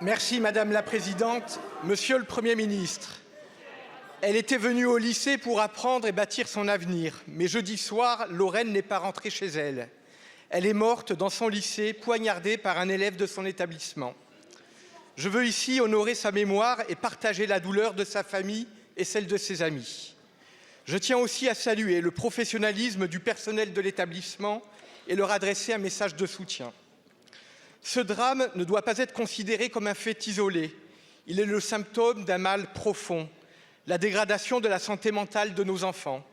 Merci Madame la Présidente. Monsieur le Premier ministre, elle était venue au lycée pour apprendre et bâtir son avenir. Mais jeudi soir, Lorraine n'est pas rentrée chez elle. Elle est morte dans son lycée, poignardée par un élève de son établissement. Je veux ici honorer sa mémoire et partager la douleur de sa famille et celle de ses amis. Je tiens aussi à saluer le professionnalisme du personnel de l'établissement et leur adresser un message de soutien. Ce drame ne doit pas être considéré comme un fait isolé. Il est le symptôme d'un mal profond, la dégradation de la santé mentale de nos enfants.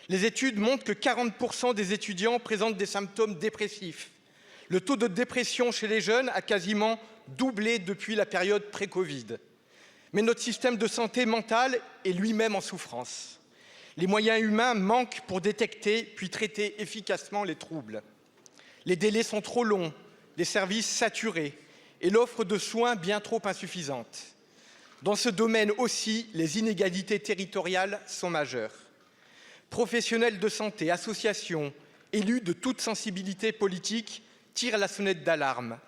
Les études montrent que 40% des étudiants présentent des symptômes dépressifs. Le taux de dépression chez les jeunes a quasiment doublé depuis la période pré-Covid. Mais notre système de santé mentale est lui-même en souffrance. Les moyens humains manquent pour détecter puis traiter efficacement les troubles. Les délais sont trop longs, les services saturés et l'offre de soins bien trop insuffisante. Dans ce domaine aussi, les inégalités territoriales sont majeures. Professionnels de santé, associations, élus de toute sensibilité politique tirent la sonnette d'alarme.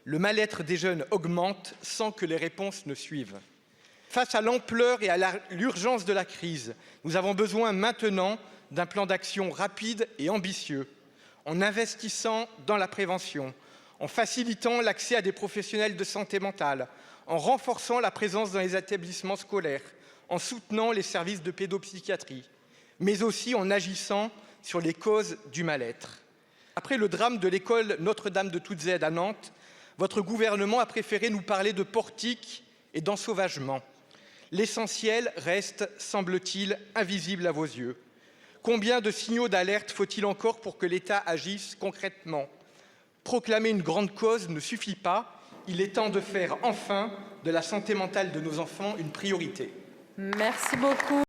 Le mal-être des jeunes augmente sans que les réponses ne suivent. Face à l'ampleur et à l'urgence de la crise, nous avons besoin maintenant d'un plan d'action rapide et ambitieux, en investissant dans la prévention, en facilitant l'accès à des professionnels de santé mentale, en renforçant la présence dans les établissements scolaires, en soutenant les services de pédopsychiatrie, mais aussi en agissant sur les causes du mal-être. Après le drame de l'école Notre-Dame de Toutes Aides à Nantes, votre gouvernement a préféré nous parler de portiques et d'ensauvagement. L'essentiel reste, semble-t-il, invisible à vos yeux. Combien de signaux d'alerte faut-il encore pour que l'État agisse concrètement ? Proclamer une grande cause ne suffit pas. Il est temps de faire enfin de la santé mentale de nos enfants une priorité. Merci beaucoup.